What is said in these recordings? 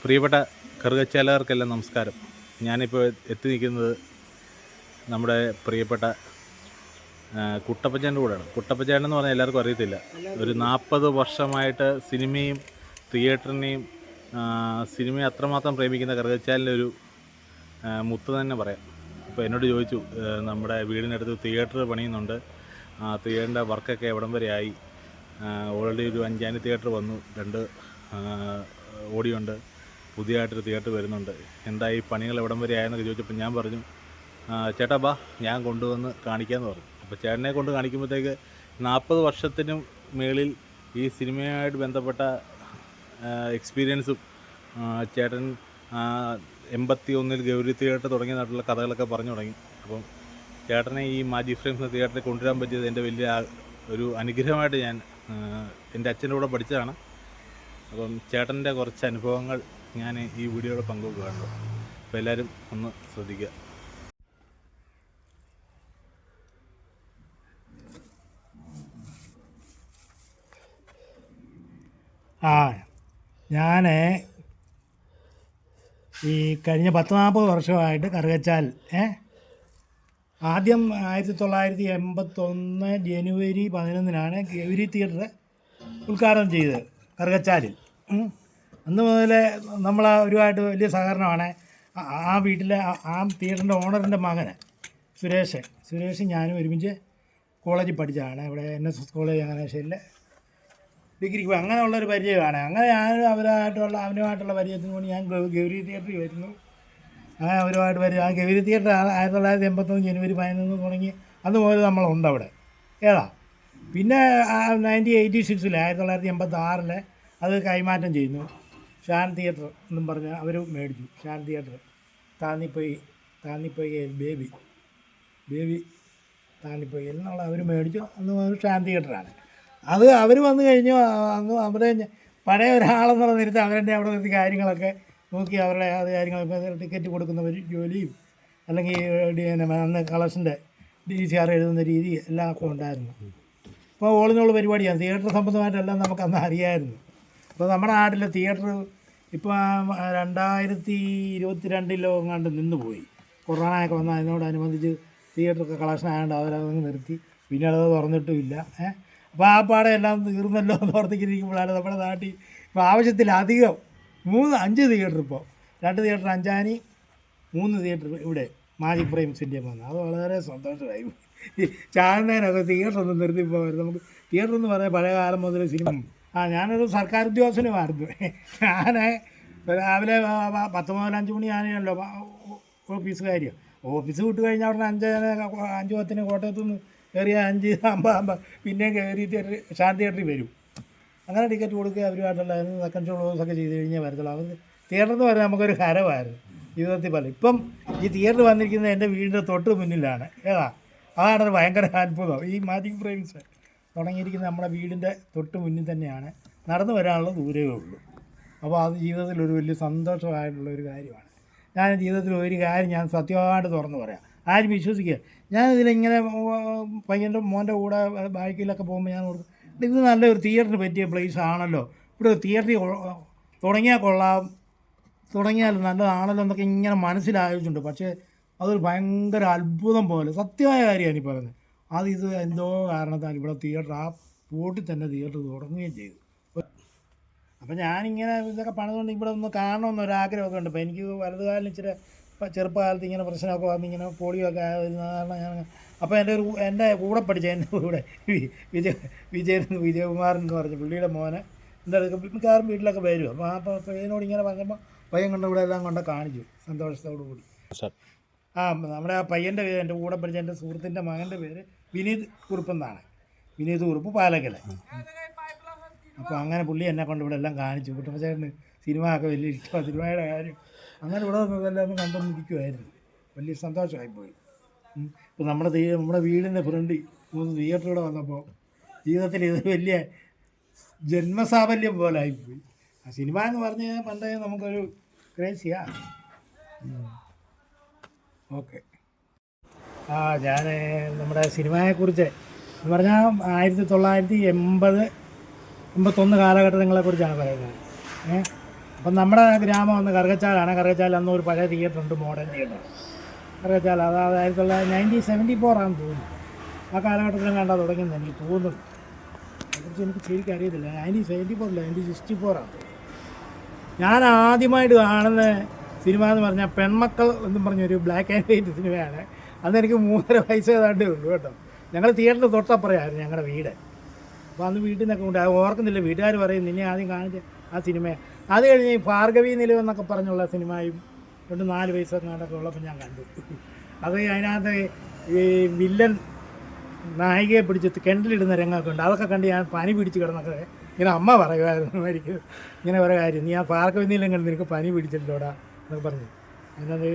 പ്രിയപ്പെട്ട കറുകച്ചാലുകാർക്കെല്ലാം നമസ്കാരം. ഞാനിപ്പോൾ എത്തി നിൽക്കുന്നത് നമ്മുടെ പ്രിയപ്പെട്ട കുട്ടപ്പച്ചേൻ്റെ കൂടെയാണ്. കുട്ടപ്പച്ചേട്ടൻ എന്ന് പറഞ്ഞാൽ എല്ലാവർക്കും അറിയത്തില്ല. ഒരു 40 വർഷമായിട്ട് സിനിമയും തിയേറ്ററിനെയും സിനിമയെ അത്രമാത്രം പ്രേമിക്കുന്ന കറുകച്ചാലിൻ്റെ ഒരു മുത്ത് തന്നെ പറയാം. അപ്പോൾ എന്നോട് ചോദിച്ചു, നമ്മുടെ വീടിനടുത്ത് തിയേറ്റർ പണിയുന്നുണ്ട്, തിയേറ്ററിൻ്റെ വർക്കൊക്കെ എവിടം വരെ ആയി, ഓൾറെഡി ഒരു 5 തിയേറ്റർ വന്നു, 2 ഓടിയുണ്ട്, പുതിയതായിട്ടൊരു തിയേറ്റർ വരുന്നുണ്ട്, എന്തായി പണികൾ എവിടം വരെ ആയെന്നൊക്കെ ചോദിച്ചപ്പോൾ ഞാൻ പറഞ്ഞു, ചേട്ടാ ബാ ഞാൻ കൊണ്ടുവന്ന് കാണിക്കാമെന്ന് പറഞ്ഞു. അപ്പോൾ ചേട്ടനെ കൊണ്ട് കാണിക്കുമ്പോഴത്തേക്ക് 40 വർഷത്തിനും മേളിൽ ഈ സിനിമയുമായിട്ട് ബന്ധപ്പെട്ട എക്സ്പീരിയൻസും ചേട്ടൻ 81 ഗൗരി തിയേറ്റർ തുടങ്ങിയ നാട്ടിലുള്ള കഥകളൊക്കെ പറഞ്ഞു തുടങ്ങി. അപ്പം ചേട്ടനെ ഈ മാജിക് ഫ്രെയിംസ് തിയേറ്ററിൽ കൊണ്ടുവരാൻ പറ്റിയത് എൻ്റെ വലിയ ഒരു അനുഗ്രഹമായിട്ട് ഞാൻ എൻ്റെ അച്ഛൻ്റെ കൂടെ പഠിച്ചതാണ്. അപ്പം ചേട്ടൻ്റെ കുറച്ച് അനുഭവങ്ങൾ ഞാൻ ഈ വീഡിയോയിൽ പങ്കുവെക്കുകയാണ്. അപ്പോൾ എല്ലാവരും ഒന്ന് ശ്രദ്ധിക്കുക. ഞാൻ ഈ കഴിഞ്ഞ 10-40 വർഷമായിട്ട് കറുകച്ചാൽ ആദ്യം 1981 ജനുവരി 11-നാണ് ഗൗരി തിയേറ്റർ ഉദ്ഘാടനം ചെയ്തത് കറുകച്ചാലിൽ. അന്ന് മുതൽ നമ്മൾ ഒരുപാട് വലിയ സഹകരണമാണ്. ആ വീട്ടിലെ ആ തിയേറ്ററിൻ്റെ ഓണറിൻ്റെ മകന് സുരേഷ് ഞാനും ഒരുമിച്ച് കോളേജിൽ പഠിച്ചതാണ്. ഇവിടെ NSS കോളേജ് ചങ്ങനാശ്ശേരിയിൽ ഡിഗ്രിക്ക് പോയി. അങ്ങനെയുള്ളൊരു പരിചയമാണ്. അങ്ങനെ ഞാൻ അവനുമായിട്ടുള്ള പരിചയത്തിന് വേണ്ടി ഞാൻ ഗൗരി തിയേറ്ററിൽ വരുന്നു. അങ്ങനെ ഒരുപാട് പരിചയം. ആ ഗൗരി തിയേറ്റർ 1981 ജനുവരി 11 തുടങ്ങി അന്ന് മുതൽ നമ്മളുണ്ട് അവിടെ. പിന്നെ 1986 1986 അത് കൈമാറ്റം ചെയ്യുന്നു. ഷാൻ തിയേറ്റർ എന്നും പറഞ്ഞ് അവർ മേടിച്ചു. ഷാൻ തിയേറ്റർ താന്നിപ്പൊയ്യ ബേബി താന്നിപ്പൊയ്യ എന്നുള്ള അവർ മേടിച്ചു. അന്ന് മുതൽ ഷാൻ തിയേറ്ററാണ്. അത് അവർ വന്നു കഴിഞ്ഞു. അന്ന് അവരെ പഴയ ഒരാളെന്നുള്ള നിരത്ത് അവരുടെ അവിടെ നിർത്തി കാര്യങ്ങളൊക്കെ നോക്കി അവരുടെ അത് കാര്യങ്ങളൊക്കെ ടിക്കറ്റ് കൊടുക്കുന്നവർ ജോലിയും അല്ലെങ്കിൽ അന്ന് കളക്ഷൻ്റെ DCR എഴുതുന്ന രീതി എല്ലാം ഒക്കെ ഉണ്ടായിരുന്നു. ഇപ്പോൾ ഓളിനുള്ള പരിപാടിയാണ്. തിയേറ്റർ സംബന്ധമായിട്ടെല്ലാം നമുക്ക് അന്ന് അറിയാമായിരുന്നു. അപ്പോൾ നമ്മുടെ നാട്ടിലെ തിയേറ്റർ ഇപ്പോൾ 2022 എങ്ങാണ്ട് നിന്ന് പോയി. കൊറോണയൊക്കെ വന്നാൽ അതിനോടനുബന്ധിച്ച് തിയേറ്ററൊക്കെ കളക്ഷൻ ആയതുകൊണ്ട് അവരതങ്ങ് നിർത്തി. പിന്നെ അത് തുറന്നിട്ടുമില്ല. അപ്പോൾ ആ പാടെ എല്ലാം തീർന്നല്ലോ എന്ന് ഓർത്തിരിക്കുമ്പോഴാണ് നമ്മുടെ നാട്ടിൽ ഇപ്പോൾ ആവശ്യത്തിലധികം 5 തിയേറ്റർ, ഇപ്പോൾ 2 തിയേറ്റർ അഞ്ചാനി, 3 തിയേറ്റർ ഇവിടെ മാജിക് ഫ്രെയിംസിൻ്റെ വന്നു. അത് വളരെ സന്തോഷമായി. ഈ ചാനലിനൊക്കെ തിയേറ്ററൊന്നും നിർത്തിപ്പോൾ നമുക്ക് തിയേറ്റർ എന്ന് പറയാൻ പഴയ കാലം മുതൽ സിനിമ. ഞാനൊരു സർക്കാർ ഉദ്യോഗസ്ഥനുമായിരുന്നു. ഞാൻ രാവിലെ 10 മുതൽ 5 മണി ആനയല്ലോ ഓഫീസുകാരിയോ. ഓഫീസ് വിട്ട് കഴിഞ്ഞാൽ അവിടെ 5:10 കോട്ടയത്തു നിന്ന് കയറിയ 5:50 പിന്നെയും കയറി ഷാൻ തിയേറ്ററിൽ വരും. അങ്ങനെ ടിക്കറ്റ് കൊടുക്കുക അവരുമായിട്ടുള്ള സെക്കൻഡ് ഷോ ഒക്കെ ചെയ്ത് കഴിഞ്ഞാൽ വരത്തുള്ളൂ. അവർ തിയേറ്റർ എന്ന് പറഞ്ഞാൽ നമുക്കൊരു ഹരമായിരുന്നു ജീവിതത്തിൽ പല. ഇപ്പം ഈ തിയേറ്റർ വന്നിരിക്കുന്നത് എൻ്റെ വീടിൻ്റെ തൊട്ട് മുന്നിലാണ്. അതാണ് ഭയങ്കര അത്ഭുതം. ഈ മാജിക് ഫ്രെയിംസ് തുടങ്ങിയിരിക്കുന്നത് നമ്മുടെ വീടിൻ്റെ തൊട്ട് മുന്നിൽ തന്നെയാണ്. നടന്നു വരാനുള്ള ദൂരമേ ഉള്ളൂ. അപ്പോൾ അത് ജീവിതത്തിൽ ഒരു വലിയ സന്തോഷമായിട്ടുള്ളൊരു കാര്യമാണ്. ഞാൻ ജീവിതത്തിൽ ഒരു കാര്യം ഞാൻ സത്യമായിട്ട് തുറന്നു പറയാം, ആരും വിശ്വസിക്കുക. ഞാനിതിലിങ്ങനെ മോൻ്റെ കൂടെ ബൈക്കിലൊക്കെ പോകുമ്പോൾ ഞാൻ ഓർക്കും, ഇത് നല്ലൊരു തിയേറ്ററിന് പറ്റിയ പ്ലേസ് ആണല്ലോ, ഇവിടെ തിയേറ്ററിൽ തുടങ്ങിയാൽ നല്ലതാണല്ലോ എന്നൊക്കെ ഇങ്ങനെ മനസ്സിലായിട്ടുണ്ട്. പക്ഷേ അതൊരു ഭയങ്കര അത്ഭുതം പോലെ സത്യമായ കാര്യമാണ് ഈ പറയുന്നത്. ഇത് എന്തോ കാരണത്താൽ ഇവിടെ തിയേറ്റർ ആ പോട്ടിൽ തന്നെ തിയേറ്റർ തുടങ്ങുകയും ചെയ്തു. അപ്പം ഞാനിങ്ങനെ ഇതൊക്കെ പണിതുകൊണ്ട് ഇവിടെ ഒന്ന് കാണണമെന്നൊരാഗ്രഹമൊക്കെ ഉണ്ട്. അപ്പോൾ എനിക്ക് വലതുകാലം ഇച്ചിരി ചെറുപ്പകാലത്ത് ഇങ്ങനെ പ്രശ്നമൊക്കെ വന്ന് ഇങ്ങനെ പോളിയോ ഒക്കെ ആയിരുന്ന കാരണം ഞാൻ അപ്പോൾ എൻ്റെ കൂടെ പഠിച്ച എൻ്റെ കൂടെ വിജയകുമാരൻ എന്ന് പറഞ്ഞ പുള്ളിയുടെ മോനെ എന്താ മിക്കവാറും വീട്ടിലൊക്കെ വരും. അപ്പോൾ പയ്യനോട് ഇങ്ങനെ പറഞ്ഞപ്പോൾ പയ്യൻ കൊണ്ട് ഇവിടെ എല്ലാം കൊണ്ട് കാണിച്ചു സന്തോഷത്തോടു കൂടി. നമ്മുടെ ആ പയ്യൻ്റെ പേര്, എൻ്റെ കൂടെ പഠിച്ച എൻ്റെ സുഹൃത്തിൻ്റെ മകൻ്റെ പേര് വിനീത് കുറുപ്പെന്നാണ്. വിനീത് കുറുപ്പ് പാലക്കൽ. അപ്പോൾ അങ്ങനെ പുള്ളി എന്നെ കൊണ്ട് ഇവിടെ എല്ലാം കാണിച്ചു. കുട്ടപ്പച്ചേട്ടന് സിനിമ ഒക്കെ വലിയ ഇഷ്ടമാണ്, സിനിമയുടെ കാര്യം. അങ്ങനെ ഇവിടെ ഇതെല്ലാം ഒന്ന് കണ്ടുകൊണ്ടിരിക്കുമായിരുന്നു. വലിയ സന്തോഷമായിപ്പോയി. ഇപ്പോൾ നമ്മുടെ വീടിൻ്റെ ഫ്രണ്ടിൽ 3 തിയേറ്റർ ഇവിടെ വന്നപ്പോൾ ജീവിതത്തിൽ ഇത് വലിയ ജന്മസാഫല്യം പോലെ ആയിപ്പോയി. ആ സിനിമ എന്ന് പറഞ്ഞു കഴിഞ്ഞാൽ പണ്ടേ നമുക്കൊരു ക്രേസിയാണ്. ഓക്കെ. ഞാൻ നമ്മുടെ സിനിമയെക്കുറിച്ച് എന്ന് പറഞ്ഞാൽ 1980-81 കാലഘട്ടങ്ങളെക്കുറിച്ചാണ് പറയുന്നത്. അപ്പം നമ്മുടെ ഗ്രാമം ഒന്ന് കറുകച്ചാലാണ്. കറുകച്ചാൽ അന്ന് ഒരു പഴയ തിയേറ്റർ ഉണ്ട്, മോഡേൺ തിയേറ്റർ കറുകച്ചാൽ. അതായത് 1974 ആണെന്ന് തോന്നുന്നു. ആ കാലഘട്ടത്തിലും കണ്ടാൽ തുടങ്ങിയെന്ന് എനിക്ക് തോന്നുന്നു. അതിനെക്കുറിച്ച് എനിക്ക് ശരിക്കും അറിയത്തില്ല. 1974 1964 ആണ്. ഞാൻ ആദ്യമായിട്ട് കാണുന്ന സിനിമ എന്ന് പറഞ്ഞാൽ പെൺമക്കൾ എന്നും പറഞ്ഞൊരു ബ്ലാക്ക് ആൻഡ് വൈറ്റ് സിനിമയാണ്. അന്ന് എനിക്ക് 3.5 വയസ്സ് ഏതാണ്ടേ ഉള്ളൂ കേട്ടോ. ഞങ്ങൾ തിയേറ്ററിൽ തൊട്ടപ്പുറമായിരുന്നു ഞങ്ങളുടെ വീട്. അപ്പോൾ അന്ന് വീട്ടിൽ നിന്നൊക്കെ ഉണ്ട്, അത് ഓർക്കുന്നില്ല. വീട്ടുകാർ പറയും നിന്നെ ആദ്യം കാണിച്ച ആ സിനിമ. അത് കഴിഞ്ഞ് ഭാർഗവി നിലവ് എന്നൊക്കെ പറഞ്ഞുള്ള സിനിമയും 4 വയസ്സൊക്കെ കണ്ടൊക്കെ ഉള്ളപ്പോൾ ഞാൻ കണ്ടു. അത് അതിനകത്ത് ഈ വില്ലൻ നായികയെ പിടിച്ച് കിണറ്റിലിടുന്ന രംഗമൊക്കെ ഉണ്ട്. അതൊക്കെ കണ്ട് ഞാൻ പനി പിടിച്ച് കിടന്നൊക്കെ ഇങ്ങനെ അമ്മ പറയുമായിരുന്നു എനിക്ക് ഇങ്ങനെ ഒരു കാര്യം, നീ ആ ഭാർഗവി നിലയം കണ്ട് നിനക്ക് പനി പിടിച്ചിട്ടുണ്ടോടാ എന്നൊക്കെ പറഞ്ഞു. അതിനകത്ത്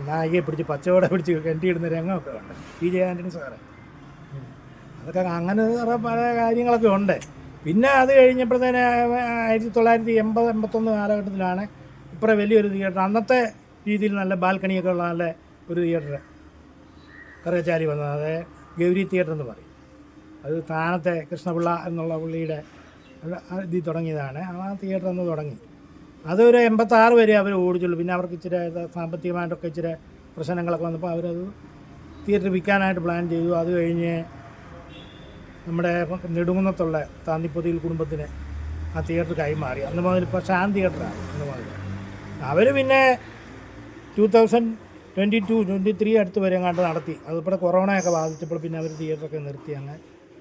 നായികയെ പിടിച്ച് പച്ചവട പിടിച്ച് കിണറ്റിലിടുന്ന രംഗമൊക്കെ ഉണ്ട്. PJ Antony sir. അതൊക്കെ അങ്ങനെ പല കാര്യങ്ങളൊക്കെ ഉണ്ട്. പിന്നെ അത് കഴിഞ്ഞപ്പോഴത്തേന് 1980-81 കാലഘട്ടത്തിലാണ് ഇപ്പറ വലിയൊരു തിയേറ്റർ, അന്നത്തെ രീതിയിൽ നല്ല ബാൽക്കണിയൊക്കെ ഉള്ള നല്ല ഒരു തിയേറ്റർ കറുകച്ചാലി വന്നത്. അത് ഗൗരി തിയേറ്റർ എന്ന് പറയും. അത് താനത്തെ കൃഷ്ണപിള്ള എന്നുള്ള പുള്ളിയുടെ ഇതിൽ തുടങ്ങിയതാണ്. ആ തിയേറ്റർ അന്ന് തുടങ്ങി. അതൊരു 86 വരെ അവർ ഓടിച്ചുള്ളൂ. പിന്നെ അവർക്ക് ഇച്ചിരി സാമ്പത്തികമായിട്ടൊക്കെ ഇച്ചിരി പ്രശ്നങ്ങളൊക്കെ വന്നപ്പോൾ അവരത് തിയേറ്റർ വിൽക്കാനായിട്ട് പ്ലാൻ ചെയ്തു. അത് കഴിഞ്ഞ് നമ്മുടെ നെടുങ്കുന്നത്തുള്ള താന്നിപ്പൊതിയിൽ കുടുംബത്തിന് ആ തിയേറ്റർ കൈമാറി. അന്ന് മുതൽ ഇപ്പോൾ ഷാൻ തിയേറ്ററാണ് അന്ന് മുതൽ. അവർ പിന്നെ 2022-23 അടുത്ത് വരെ കണ്ട് നടത്തി. അതിപ്പോൾ കൊറോണയൊക്കെ ബാധിച്ചപ്പോൾ പിന്നെ അവർ തിയേറ്ററൊക്കെ നിർത്തി അങ്ങ്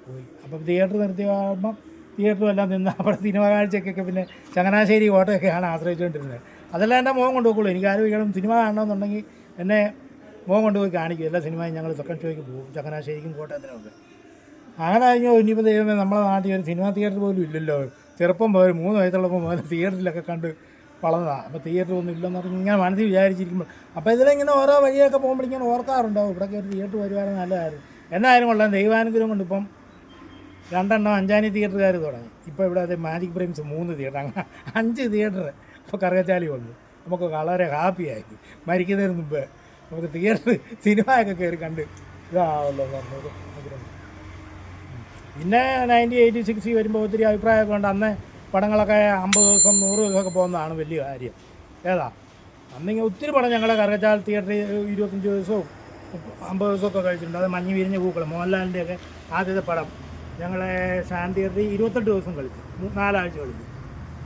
പോയി. അപ്പം തിയേറ്റർ നിർത്തിയാകുമ്പം തിയേറ്ററും എല്ലാം നിന്ന് അവിടെ സിനിമ കാഴ്ചയ്ക്കൊക്കെ പിന്നെ ചങ്ങനാശ്ശേരി കോട്ടയൊക്കെയാണ് ആശ്രയിച്ചുകൊണ്ടിരുന്നത്. അതെല്ലാം എൻ്റെ മോൻ കൊണ്ടുപോകുള്ളൂ. എനിക്ക് ആരും സിനിമ കാണണമെന്നുണ്ടെങ്കിൽ എന്നെ മോൻ കൊണ്ടുപോയി കാണിക്കും. എല്ലാ സിനിമയും ഞങ്ങൾ സെക്കൻഡ് ഷോയ്ക്ക് പോകും, ചങ്ങനാശ്ശേരിക്കും കോട്ടയത്തിനൊക്കെ. അങ്ങനെ കഴിഞ്ഞാൽ ഇനിയിപ്പോൾ ദൈവമേ നമ്മളെ നാട്ടിൽ ഒരു സിനിമ തിയേറ്റർ പോലും ഇല്ലല്ലോ. ചെറുപ്പം പോലും 3 വയസ്സുള്ളപ്പോൾ മുതൽ തിയേറ്ററിലൊക്കെ കണ്ട് വളർന്നതാണ്. അപ്പോൾ തിയേറ്റർ ഒന്നും ഇല്ലെന്ന് പറഞ്ഞ് ഇങ്ങനെ മനസ്സിൽ വിചാരിച്ചിരിക്കുമ്പോൾ അപ്പോൾ ഇതിലിങ്ങനെ ഓരോ വഴിയൊക്കെ പോകുമ്പോൾ ഇങ്ങനെ ഓർക്കാറുണ്ടാവും, ഇവിടെയൊക്കെ ഒരു തിയേറ്റർ വരുവാനും നല്ലതായിരുന്നു. എന്നായാലും കൊള്ളാം. ദൈവാനുഗ്രഹം കൊണ്ട് ഇപ്പം 2 അഞ്ചാനി തിയേറ്ററുകാർ തുടങ്ങി. ഇപ്പോൾ ഇവിടെ അത് മാജിക് ഫ്രെയിംസ് 3 തിയേറ്റർ, അങ്ങനെ 5 തിയേറ്റർ ഇപ്പോൾ കറുകച്ചാലി വന്നു. നമുക്ക് വളരെ ഹാപ്പിയായി. മരിക്കുന്നതിന് മുമ്പ് നമുക്ക് തിയേറ്റർ സിനിമയൊക്കെ കയറി കണ്ട് ഇതാവല്ലോ പറഞ്ഞത് ആഗ്രഹം. പിന്നെ 1986 വരുമ്പോൾ ഒത്തിരി അഭിപ്രായമൊക്കെ ഉണ്ട്. അന്ന് പടങ്ങളൊക്കെ 50 ദിവസം 100 ദിവസമൊക്കെ പോകുന്നതാണ് വലിയ കാര്യം. ഏതാ അന്നിങ്ങനെ ഒത്തിരി പടം ഞങ്ങളെ കറുകച്ചാൽ തിയേറ്ററിൽ 25 ദിവസവും 50 ദിവസമൊക്കെ കഴിച്ചിട്ടുണ്ട്. അത് മഞ്ഞ് വിരിഞ്ഞ പൂക്കൾ മോഹൻലാലിൻ്റെയൊക്കെ ആദ്യത്തെ പടം ഞങ്ങളെ ഷാൻ തിയേറ്ററിൽ 28 ദിവസം കളിച്ചു, 4 ആഴ്ച കളിച്ചു.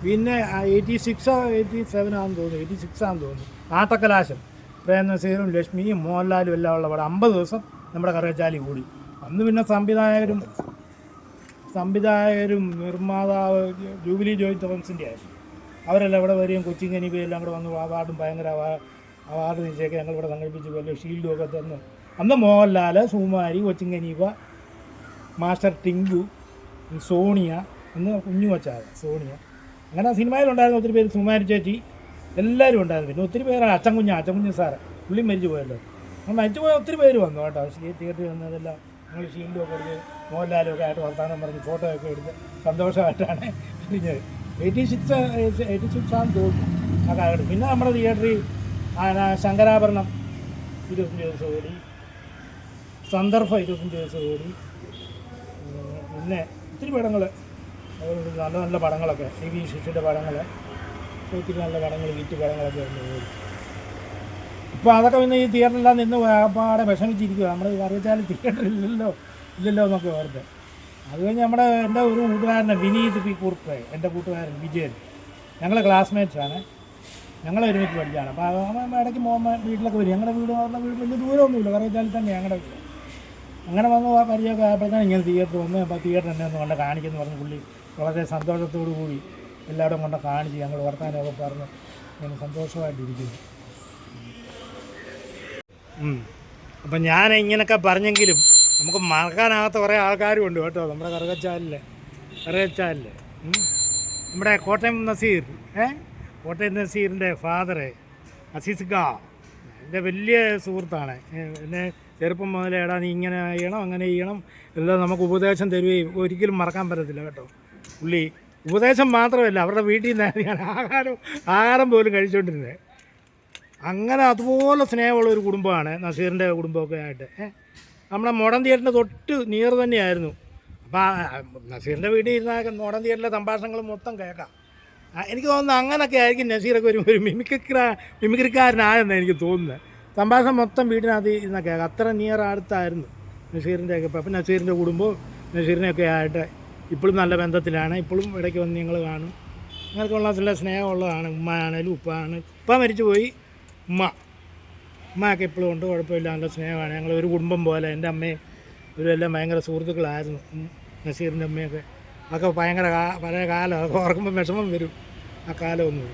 പിന്നെ 87 ആണെന്ന് തോന്നുന്നു, 86 ആണെന്ന് തോന്നുന്നു, ആട്ടക്കലാശം പ്രേം നസീറും ലക്ഷ്മിയും മോഹൻലാലും എല്ലാം ഉള്ള പടം 50 ദിവസം നമ്മുടെ കറുകച്ചാലി കൂടി. അന്ന് പിന്നെ സംവിധായകരും നിർമ്മാതാവ് ജൂബിലി ജോയ് തോമസിൻ്റെ ആയിരുന്നു. അവരെല്ലാം ഇവിടെ വരികയും കൊച്ചിൻ കനിവയും എല്ലാം കൂടെ വന്ന് അവാർഡും ഭയങ്കര അവാർഡ് നിശ്ചയൊക്കെ ഞങ്ങളിവിടെ സംഘടിപ്പിച്ച് വലിയ ഷീൽഡും ഒക്കെ തന്നു. അന്ന് മോഹൻലാൽ, സുകുമാരി, കൊച്ചിൻ കനീവ, മാസ്റ്റർ ടിങ്കു, സോണിയ, അന്ന് കുഞ്ഞു വച്ചാൽ സോണിയ, അങ്ങനെ സിനിമയിലുണ്ടായിരുന്ന ഒത്തിരി പേര്, സുകുമാരി ചേച്ചി, എല്ലാവരും ഉണ്ടായിരുന്നു. പിന്നെ ഒത്തിരി പേരാണ്. അച്ചൻകുഞ്ഞ് സാറ്, പുള്ളി മരിച്ചു പോയല്ലോ. മരിച്ചു പോയ ഒത്തിരി പേര് വന്നു കേട്ടോ. തിയേറ്ററിൽ വന്നതെല്ലാം ഞങ്ങൾ ഷീൽഡും ഒക്കെ എടുത്ത് മോഹൻലാലും ഒക്കെ ആയിട്ട് വർത്താനം പറഞ്ഞ് ഫോട്ടോ ഒക്കെ എടുത്ത് സന്തോഷമായിട്ടാണ് പിരിഞ്ഞത്. 86 ആണെന്ന് തോന്നുന്നു ആ കാലഘട്ടം. പിന്നെ നമ്മുടെ തിയേറ്ററിൽ ശങ്കരാഭരണം 25 ദിവസം ഓടി, സന്ദർഭം 25 ദിവസം ഓടി. പിന്നെ ഒത്തിരി പടങ്ങൾ, നല്ല നല്ല പടങ്ങളൊക്കെ, TV ശിശുവിൻ്റെ പടങ്ങൾ, ഒത്തിരി നല്ല പടങ്ങൾ, ഹിറ്റ് പടങ്ങളൊക്കെ വന്ന് ഓടി. ഇപ്പോൾ അതൊക്കെ പിന്നെ ഈ തിയേറ്ററിലെല്ലാം നിന്ന് പാടെ വിഷമിച്ചിരിക്കുക. നമ്മൾ കറുകച്ചാൽ തിയേറ്റർ ഇല്ലല്ലോ എന്നൊക്കെ ഓർത്ത്. അത് കഴിഞ്ഞ് എൻ്റെ ഒരു കൂട്ടുകാരനെ വിനീത് പി കുറുപ്പ്, എൻ്റെ കൂട്ടുകാരൻ വിജയൻ, ഞങ്ങൾ ക്ലാസ്മേറ്റ്സാണ്, ഞങ്ങൾ ഒരുമിച്ച് പഠിച്ചാണ്. അപ്പോൾ ഇടയ്ക്ക് വീട്ടിലൊക്കെ വരും. ഞങ്ങളുടെ വീട് വലിയ ദൂരമൊന്നുമില്ല, കറുകച്ചാലിൽ തന്നെ ഞങ്ങളുടെ വീട്. അങ്ങനെ വന്ന് പരിചയമൊക്കെ ആയപ്പോഴത്തേനും ഇങ്ങനെ തിയേറ്റർ വന്ന് അപ്പോൾ തിയേറ്റർ എന്നെ ഒന്ന് കൊണ്ട് കാണിക്കുമെന്ന് പറഞ്ഞ് പുള്ളി വളരെ സന്തോഷത്തോടു കൂടി എല്ലാവരും കൊണ്ട് കാണിച്ച് ഞങ്ങൾ വർത്തമാനമൊക്കെ പറഞ്ഞ് ഇങ്ങനെ സന്തോഷമായിട്ടിരിക്കുന്നു. അപ്പം ഞാൻ ഇങ്ങനെയൊക്കെ പറഞ്ഞെങ്കിലും നമുക്ക് മറക്കാനാകാത്ത കുറേ ആൾക്കാരും ഉണ്ട് കേട്ടോ നമ്മുടെ കറുകച്ചാലിൽ. നമ്മുടെ കോട്ടയം നസീറിൻ്റെ ഫാദറ് അസീസ്ഗ എൻ്റെ വലിയ സുഹൃത്താണ്. എന്നെ ചെറുപ്പം മുതലേ എടാ നീ ഇങ്ങനെ ചെയ്യണം അങ്ങനെ ചെയ്യണം എല്ലാം നമുക്ക് ഉപദേശം തരുകയും ഒരിക്കലും മറക്കാൻ പറ്റത്തില്ല കേട്ടോ. പുള്ളി ഉപദേശം മാത്രമല്ല, അവരുടെ വീട്ടിൽ നിന്നാണ് ഞാൻ ആഹാരം പോലും കഴിച്ചുകൊണ്ടിരുന്നത്. അങ്ങനെ അതുപോലെ സ്നേഹമുള്ള ഒരു കുടുംബമാണ് നസീറിൻ്റെ കുടുംബമൊക്കെ ആയിട്ട്. നമ്മുടെ മോഡേൺ തിയേറ്ററിൻ്റെ തൊട്ട് നിയർ തന്നെയായിരുന്നു. അപ്പോൾ നസീറിൻ്റെ വീട്ടിൽ ഇരുന്നാൽ മോഡേൺ തിയേറ്ററിലെ സംഭാഷണങ്ങൾ മൊത്തം കേൾക്കാം. എനിക്ക് തോന്നുന്നു അങ്ങനൊക്കെ ആയിരിക്കും നസീറൊക്കെ ഒരു മിമിക്രിക്കാരനായെന്ന് എനിക്ക് തോന്നുന്നത്. സംഭാഷണം മൊത്തം വീടിനകത്ത് ഇരുന്നൊക്കെ അത്ര നിയർ അടുത്തായിരുന്നു നസീറിൻ്റെയൊക്കെ. അപ്പം നസീറിൻ്റെ കുടുംബവും നസീറിനെയൊക്കെ ആയിട്ട് ഇപ്പോഴും നല്ല ബന്ധത്തിലാണ്. ഇപ്പോഴും ഇടയ്ക്ക് വന്ന് നിങ്ങൾ കാണും. അങ്ങനെയൊക്കെ ഉള്ള നല്ല സ്നേഹമുള്ളതാണ്. ഉമ്മയാണേലും ഉപ്പ മരിച്ചു പോയി. ഉമ്മയൊക്കെ ഇപ്പോഴും ഉണ്ട്, കുഴപ്പമില്ല, നല്ല സ്നേഹമാണ്. ഞങ്ങൾ ഒരു കുടുംബം പോലെ. എൻ്റെ അമ്മയും ഇവരെല്ലാം ഭയങ്കര സുഹൃത്തുക്കളായിരുന്നു. നസീറിൻ്റെ അമ്മയൊക്കെ അതൊക്കെ ഭയങ്കര പഴയ കാലം. അതൊക്കെ ഓർക്കുമ്പോൾ വിഷമം വരും. ആ കാലമൊന്നും